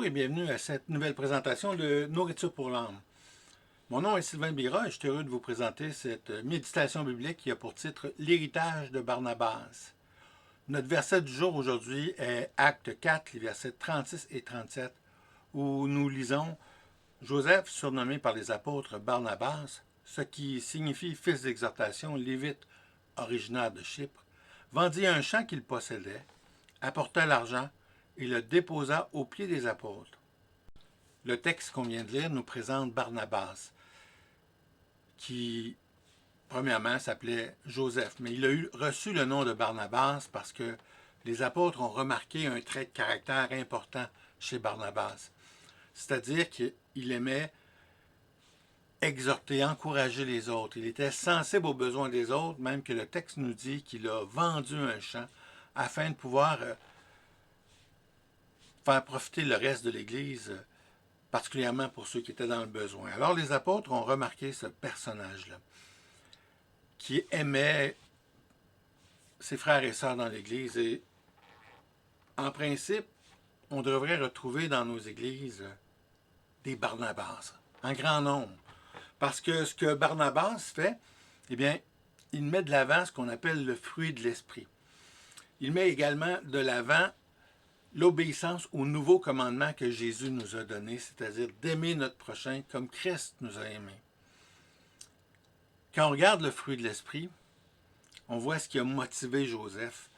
et bienvenue à cette nouvelle présentation de Nourriture pour l'âme. Mon nom est Sylvain Bira et je suis heureux de vous présenter cette méditation biblique qui a pour titre L'héritage de Barnabas. Notre verset du jour aujourd'hui est Acte 4, les versets 36 et 37, où nous lisons Joseph, surnommé par les apôtres Barnabas, ce qui signifie fils d'exhortation, lévite originaire de Chypre, vendit un champ qu'il possédait, apporta l'argent et le déposa aux pieds des apôtres. Le texte qu'on vient de lire nous présente Barnabas, qui, premièrement, s'appelait Joseph, mais il a reçu le nom de Barnabas parce que les apôtres ont remarqué un trait de caractère important chez Barnabas, c'est-à-dire qu'il aimait exhorter, encourager les autres. Il était sensible aux besoins des autres, même que le texte nous dit qu'il a vendu un champ afin de pouvoir faire profiter le reste de l'Église, particulièrement pour ceux qui étaient dans le besoin. Alors les apôtres ont remarqué ce personnage-là, qui aimait ses frères et sœurs dans l'Église. Et en principe, on devrait retrouver dans nos églises des Barnabas, en grand nombre. Parce que ce que Barnabas fait, eh bien, il met de l'avant ce qu'on appelle le fruit de l'esprit. Il met également de l'avant l'obéissance au nouveau commandement que Jésus nous a donné, c'est-à-dire d'aimer notre prochain comme Christ nous a aimés. Quand on regarde le fruit de l'esprit, on voit ce qui a motivé Joseph.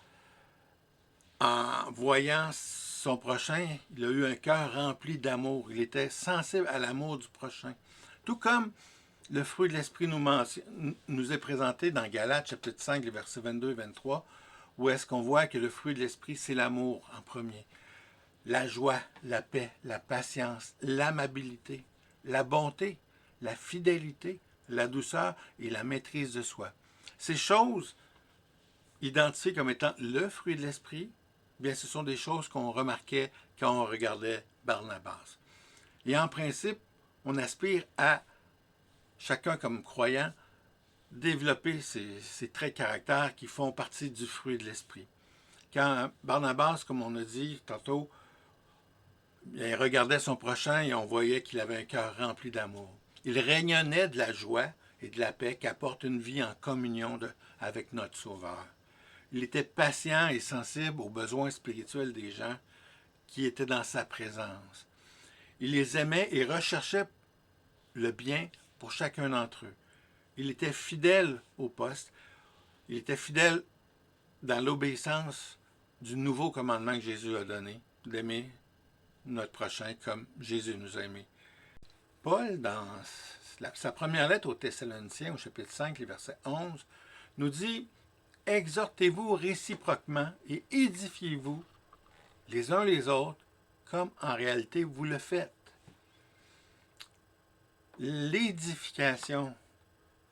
En voyant son prochain, il a eu un cœur rempli d'amour. Il était sensible à l'amour du prochain. Tout comme le fruit de l'esprit nous est présenté dans Galates, chapitre 5, les versets 22 et 23, où est-ce qu'on voit que le fruit de l'esprit, c'est l'amour en premier. La joie, la paix, la patience, l'amabilité, la bonté, la fidélité, la douceur et la maîtrise de soi. Ces choses, identifiées comme étant le fruit de l'esprit, bien, ce sont des choses qu'on remarquait quand on regardait Barnabas. Et en principe, on aspire à, chacun comme croyant, développer ces traits de caractère qui font partie du fruit de l'esprit. Quand Barnabas, comme on a dit tantôt, il regardait son prochain et on voyait qu'il avait un cœur rempli d'amour. Il rayonnait de la joie et de la paix qu'apporte une vie en communion avec notre Sauveur. Il était patient et sensible aux besoins spirituels des gens qui étaient dans sa présence. Il les aimait et recherchait le bien pour chacun d'entre eux. Il était fidèle au poste. Il était fidèle dans l'obéissance du nouveau commandement que Jésus a donné, d'aimer notre prochain comme Jésus nous a aimés. Paul, dans sa première lettre aux Thessaloniciens, au chapitre 5, les versets 11, nous dit « Exhortez-vous réciproquement et édifiez-vous les uns les autres, comme en réalité vous le faites. » L'édification,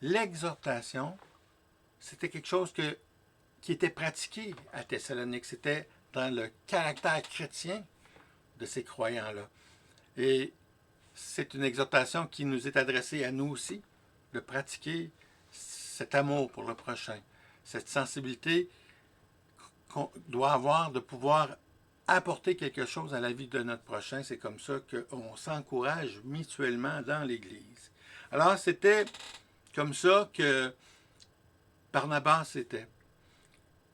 l'exhortation, c'était quelque chose qui était pratiqué à Thessalonique. C'était dans le caractère chrétien de ces croyants-là. Et c'est une exhortation qui nous est adressée à nous aussi, de pratiquer cet amour pour le prochain, cette sensibilité qu'on doit avoir de pouvoir apporter quelque chose à la vie de notre prochain. C'est comme ça qu'on s'encourage mutuellement dans l'Église. Alors, c'était comme ça que Barnabas était.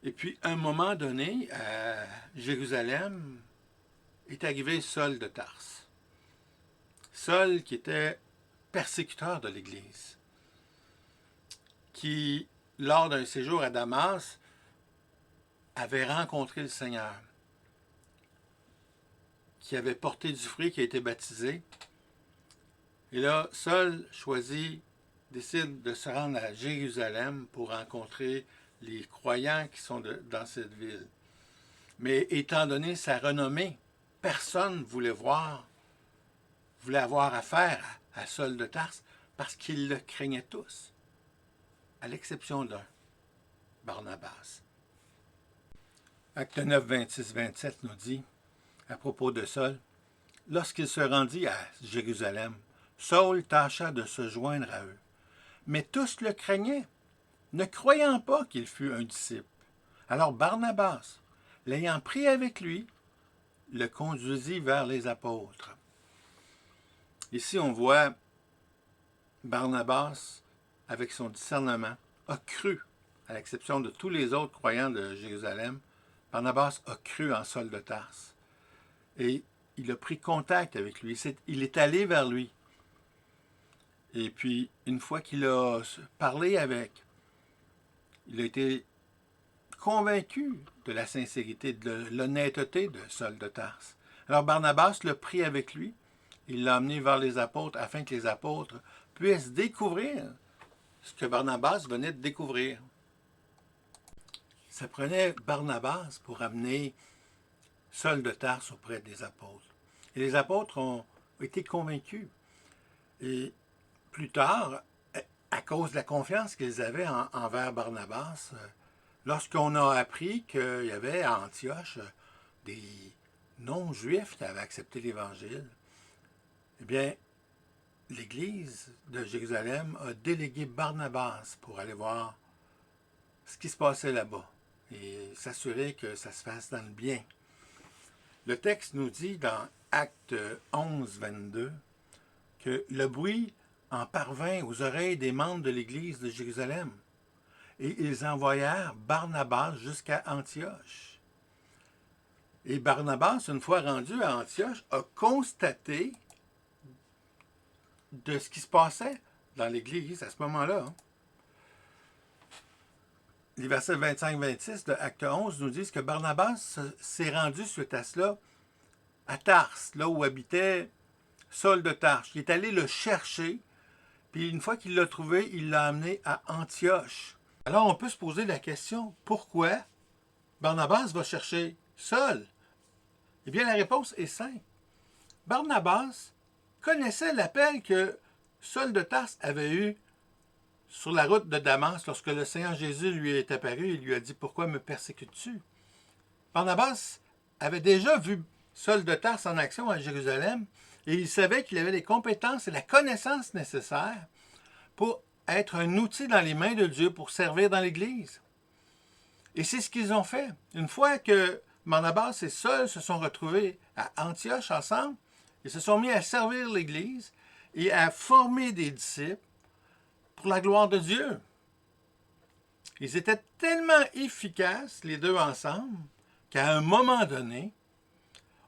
Et puis, à un moment donné, à Jérusalem, est arrivé Saul de Tarse. Saul, qui était persécuteur de l'Église, qui, lors d'un séjour à Damas, avait rencontré le Seigneur, qui avait porté du fruit, qui a été baptisé. Et là, Saul décide de se rendre à Jérusalem pour rencontrer les croyants qui sont dans cette ville. Mais étant donné sa renommée, personne ne voulait avoir affaire à Saul de Tarse parce qu'ils le craignaient tous, à l'exception d'un, Barnabas. Acte 9, 26-27 nous dit, à propos de Saul, « Lorsqu'il se rendit à Jérusalem, Saul tâcha de se joindre à eux. Mais tous le craignaient, ne croyant pas qu'il fût un disciple. Alors Barnabas, l'ayant pris avec lui, le conduisit vers les apôtres. Ici, on voit Barnabas, avec son discernement, a cru, à l'exception de tous les autres croyants de Jérusalem, Barnabas a cru en Saul de Tarse. Et il a pris contact avec lui. Il est allé vers lui. Et puis, une fois qu'il a parlé avec, il a été convaincu de la sincérité, de l'honnêteté de Saul de Tarse. Alors Barnabas l'a pris avec lui. Il l'a amené vers les apôtres afin que les apôtres puissent découvrir ce que Barnabas venait de découvrir. Ça prenait Barnabas pour amener Saul de Tarse auprès des apôtres. Et les apôtres ont été convaincus. Et plus tard, à cause de la confiance qu'ils avaient envers Barnabas, lorsqu'on a appris qu'il y avait à Antioche des non-juifs qui avaient accepté l'Évangile, eh bien, l'Église de Jérusalem a délégué Barnabas pour aller voir ce qui se passait là-bas et s'assurer que ça se fasse dans le bien. Le texte nous dit dans Actes 11, 22 que le bruit en parvint aux oreilles des membres de l'Église de Jérusalem et ils envoyèrent Barnabas jusqu'à Antioche. Et Barnabas, une fois rendu à Antioche, a constaté de ce qui se passait dans l'Église à ce moment-là. Les versets 25-26 de Acte 11 nous disent que Barnabas s'est rendu suite à cela à Tarse, là où habitait Saul de Tarse. Il est allé le chercher, puis une fois qu'il l'a trouvé, il l'a amené à Antioche. Alors on peut se poser la question, pourquoi Barnabas va chercher Saul? Eh bien la réponse est simple. Barnabas connaissait l'appel que Saul de Tarse avait eu sur la route de Damas lorsque le Seigneur Jésus lui est apparu et lui a dit « Pourquoi me persécutes-tu » Barnabas avait déjà vu Saul de Tarse en action à Jérusalem et il savait qu'il avait les compétences et la connaissance nécessaires pour être un outil dans les mains de Dieu pour servir dans l'Église. Et c'est ce qu'ils ont fait. Une fois que Barnabas et Saul se sont retrouvés à Antioche ensemble, ils se sont mis à servir l'Église et à former des disciples pour la gloire de Dieu. Ils étaient tellement efficaces, les deux ensemble, qu'à un moment donné,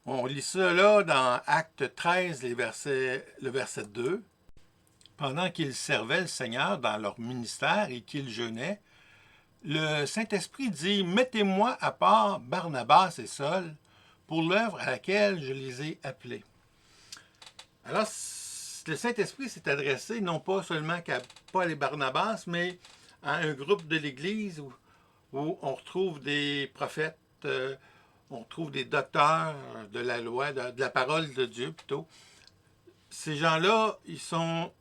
on lit ça là dans Acte 13, le verset 2, pendant qu'ils servaient le Seigneur dans leur ministère et qu'ils jeûnaient, le Saint-Esprit dit « Mettez-moi à part Barnabas et Saul pour l'œuvre à laquelle je les ai appelés. » Alors, le Saint-Esprit s'est adressé non pas seulement qu'à Paul et Barnabas, mais à un groupe de l'Église où on retrouve des prophètes, on retrouve des docteurs de la loi, de la parole de Dieu plutôt. Ces gens-là, ils sont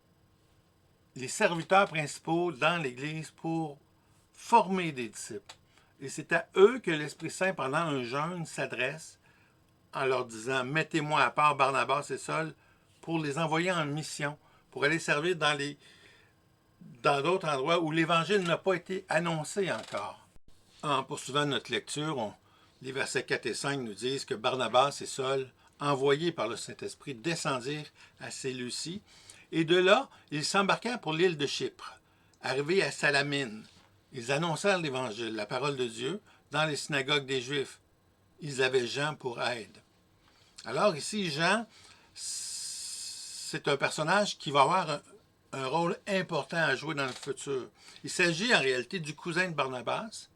les serviteurs principaux dans l'Église pour former des disciples. Et c'est à eux que l'Esprit Saint, pendant un jeûne, s'adresse en leur disant « Mettez-moi à part Barnabas et Saul pour les envoyer en mission, pour aller servir dans d'autres endroits où l'Évangile n'a pas été annoncé encore. » En poursuivant notre lecture, les versets 4 et 5 nous disent que Barnabas et Saul, envoyés par le Saint-Esprit, descendirent à Séleucie, et de là, ils s'embarquèrent pour l'île de Chypre. Arrivés à Salamine, ils annoncèrent l'Évangile, la parole de Dieu, dans les synagogues des Juifs. Ils avaient Jean pour aide. Alors ici, Jean, c'est un personnage qui va avoir un rôle important à jouer dans le futur. Il s'agit en réalité du cousin de Barnabas,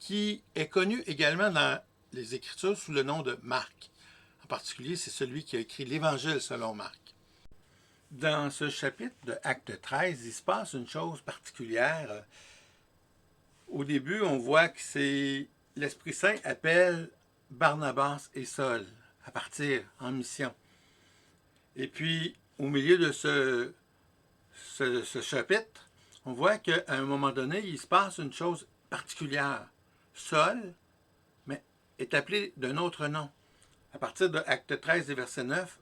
qui est connu également dans les Écritures sous le nom de Marc. En particulier, c'est celui qui a écrit l'Évangile selon Marc. Dans ce chapitre de Acte 13, il se passe une chose particulière. Au début, on voit que c'est l'Esprit Saint appelle Barnabas et Saul à partir en mission. Et puis, au milieu de ce chapitre, on voit qu'à un moment donné, il se passe une chose particulière. Saul, mais est appelé d'un autre nom. À partir de Acte 13 et verset 9,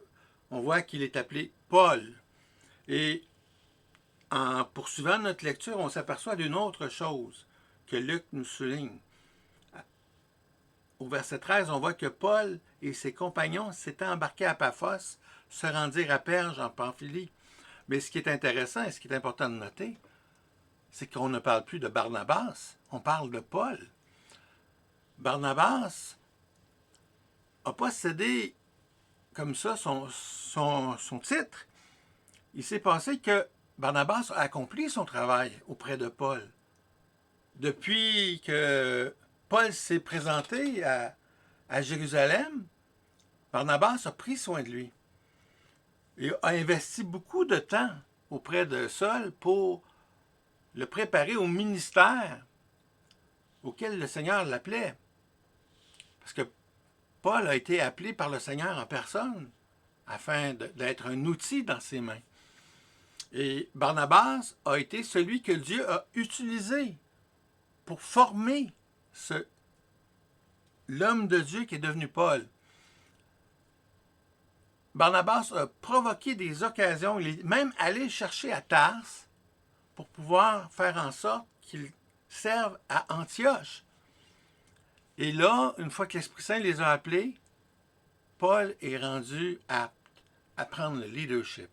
on voit qu'il est appelé Paul. Et en poursuivant notre lecture, on s'aperçoit d'une autre chose que Luc nous souligne. au verset 13, on voit que Paul et ses compagnons s'étaient embarqués à Paphos, se rendirent à Perge en Pamphylie. Mais ce qui est intéressant et ce qui est important de noter, c'est qu'on ne parle plus de Barnabas, on parle de Paul. Barnabas n'a pas cédé comme ça son titre. Il s'est passé que Barnabas a accompli son travail auprès de Paul. Depuis que Paul s'est présenté à Jérusalem, Barnabas a pris soin de lui. Il a investi beaucoup de temps auprès de Saul pour le préparer au ministère auquel le Seigneur l'appelait. Parce que Paul a été appelé par le Seigneur en personne afin d'être un outil dans ses mains. Et Barnabas a été celui que Dieu a utilisé pour former l'homme de Dieu qui est devenu Paul. Barnabas a provoqué des occasions, il est même allé chercher à Tarse pour pouvoir faire en sorte qu'il serve à Antioche. Et là, une fois que l'Esprit Saint les a appelés, Paul est rendu apte à prendre le leadership.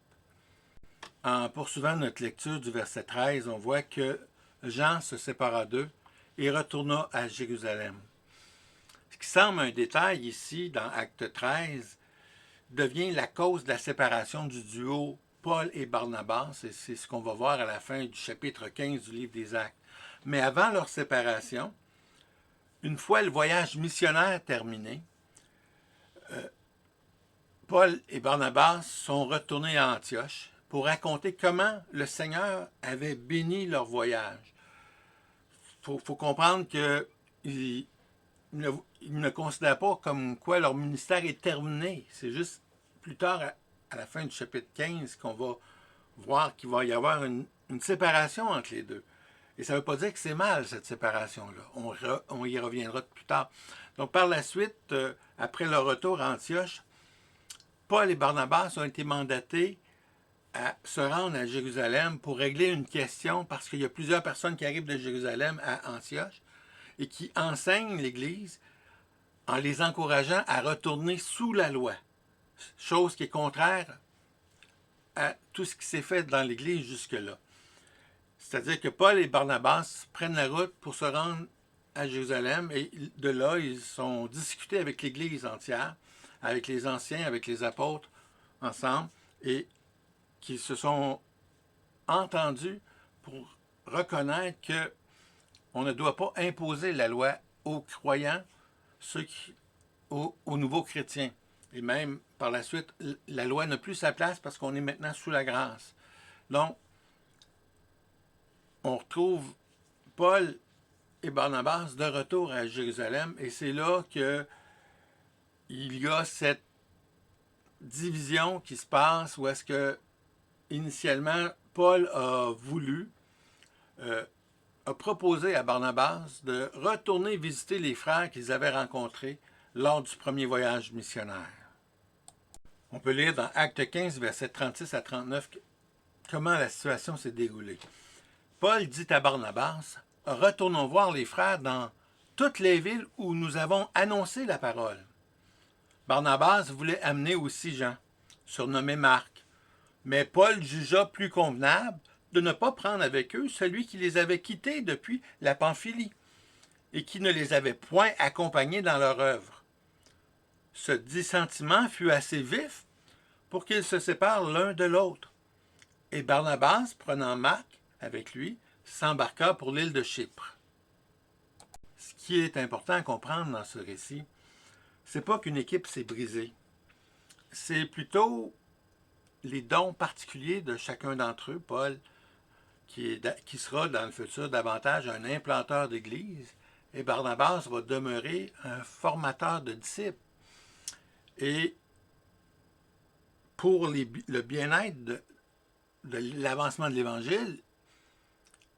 En poursuivant notre lecture du verset 13, on voit que Jean se sépara d'eux et retourna à Jérusalem. Ce qui semble un détail ici dans Acte 13 devient la cause de la séparation du duo Paul et Barnabas, et c'est ce qu'on va voir à la fin du chapitre 15 du livre des Actes. Mais avant leur séparation, une fois le voyage missionnaire terminé, Paul et Barnabas sont retournés à Antioche pour raconter comment le Seigneur avait béni leur voyage. Il faut comprendre qu'ils ne considèrent pas comme quoi leur ministère est terminé. C'est juste plus tard, à la fin du chapitre 15, qu'on va voir qu'il va y avoir une séparation entre les deux. Et ça ne veut pas dire que c'est mal, cette séparation-là. On y reviendra plus tard. Donc, par la suite, après leur retour à Antioche, Paul et Barnabas ont été mandatés à se rendre à Jérusalem pour régler une question, parce qu'il y a plusieurs personnes qui arrivent de Jérusalem à Antioche et qui enseignent l'Église en les encourageant à retourner sous la loi, chose qui est contraire à tout ce qui s'est fait dans l'Église jusque-là. C'est-à-dire que Paul et Barnabas prennent la route pour se rendre à Jérusalem et de là, ils ont discuté avec l'Église entière, avec les anciens, avec les apôtres ensemble, et qui se sont entendus pour reconnaître qu'on ne doit pas imposer la loi aux croyants, aux nouveaux chrétiens. Et même par la suite, la loi n'a plus sa place parce qu'on est maintenant sous la grâce. Donc, on retrouve Paul et Barnabas de retour à Jérusalem et c'est là qu'il y a cette division qui se passe où est-ce que initialement Paul a proposé à Barnabas de retourner visiter les frères qu'ils avaient rencontrés lors du premier voyage missionnaire. On peut lire dans Acte 15, versets 36 à 39, comment la situation s'est déroulée. Paul dit à Barnabas, « Retournons voir les frères dans toutes les villes où nous avons annoncé la parole. » Barnabas voulait amener aussi Jean, surnommé Marc, mais Paul jugea plus convenable de ne pas prendre avec eux celui qui les avait quittés depuis la Pamphylie et qui ne les avait point accompagnés dans leur œuvre. Ce dissentiment fut assez vif pour qu'ils se séparent l'un de l'autre. Et Barnabas, prenant Marc avec lui, s'embarqua pour l'île de Chypre. Ce qui est important à comprendre dans ce récit, c'est pas qu'une équipe s'est brisée. C'est plutôt les dons particuliers de chacun d'entre eux. Paul, qui sera dans le futur davantage un implanteur d'église, et Barnabas va demeurer un formateur de disciples. Et pour le bien-être de l'avancement de l'Évangile,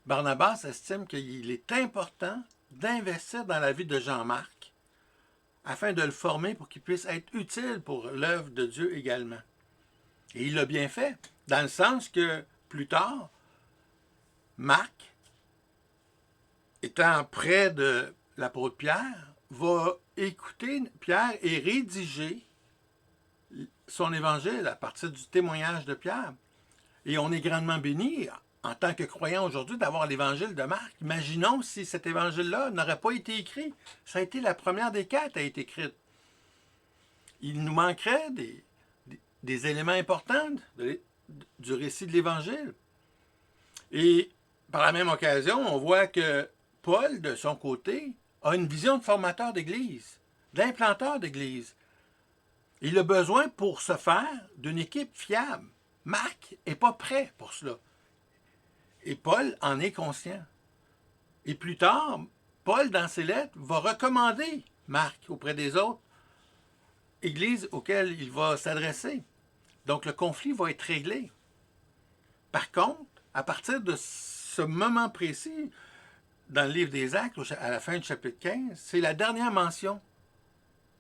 Barnabas estime qu'il est important d'investir dans la vie de Jean-Marc afin de le former pour qu'il puisse être utile pour l'œuvre de Dieu également. Et il l'a bien fait, dans le sens que plus tard, Marc, étant près de l'apôtre Pierre, va écouter Pierre et rédiger son évangile à partir du témoignage de Pierre. Et on est grandement béni en tant que croyants aujourd'hui d'avoir l'évangile de Marc. Imaginons si cet évangile-là n'aurait pas été écrit. Ça a été la première des 4 à être écrite. Il nous manquerait des éléments importants du récit de l'évangile. Et par la même occasion, on voit que Paul, de son côté, a une vision de formateur d'Église, d'implanteur d'Église. Il a besoin pour ce faire d'une équipe fiable. Marc n'est pas prêt pour cela. Et Paul en est conscient. Et plus tard, Paul, dans ses lettres, va recommander Marc auprès des autres églises auxquelles il va s'adresser. Donc le conflit va être réglé. Par contre, à partir de ce moment précis, dans le livre des Actes, à la fin du chapitre 15, c'est la dernière mention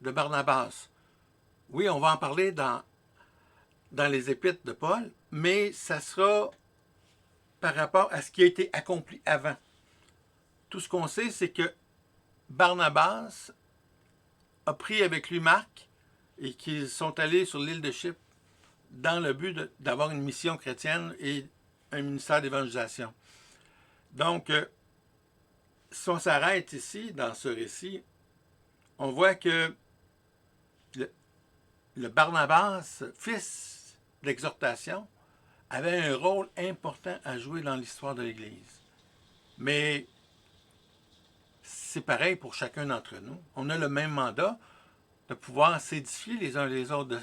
de Barnabas. Oui, on va en parler dans les épîtres de Paul, mais ça sera par rapport à ce qui a été accompli avant. Tout ce qu'on sait, c'est que Barnabas a pris avec lui Marc et qu'ils sont allés sur l'île de Chypre dans le but d'avoir une mission chrétienne et un ministère d'évangélisation. Donc, si on s'arrête ici, dans ce récit, on voit que le Barnabas, fils d'exhortation, avait un rôle important à jouer dans l'histoire de l'Église. Mais c'est pareil pour chacun d'entre nous. On a le même mandat de pouvoir s'édifier les uns les autres,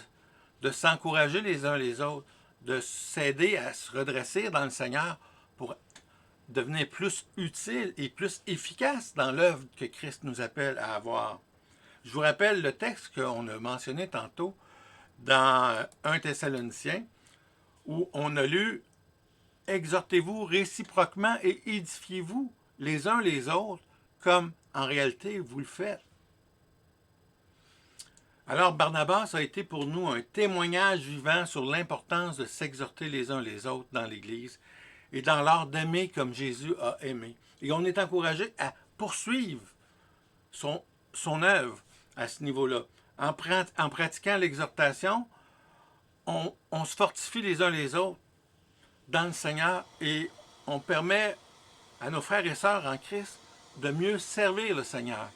de s'encourager les uns les autres, de s'aider à se redresser dans le Seigneur pour devenir plus utile et plus efficace dans l'œuvre que Christ nous appelle à avoir. Je vous rappelle le texte qu'on a mentionné tantôt dans 1 Thessaloniciens, où on a lu « Exhortez-vous réciproquement et édifiez-vous les uns les autres, comme en réalité vous le faites. » Alors Barnabas a été pour nous un témoignage vivant sur l'importance de s'exhorter les uns les autres dans l'Église et dans l'art d'aimer comme Jésus a aimé. Et on est encouragé à poursuivre son œuvre à ce niveau-là. En pratiquant l'exhortation, on se fortifie les uns les autres dans le Seigneur et on permet à nos frères et sœurs en Christ de mieux servir le Seigneur.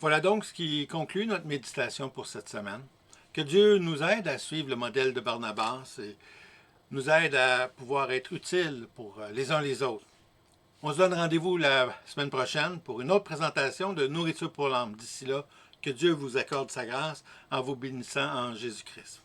Voilà donc ce qui conclut notre méditation pour cette semaine. Que Dieu nous aide à suivre le modèle de Barnabas et nous aide à pouvoir être utiles pour les uns les autres. On se donne rendez-vous la semaine prochaine pour une autre présentation de Nourriture pour l'âme. D'ici là, que Dieu vous accorde sa grâce en vous bénissant en Jésus-Christ.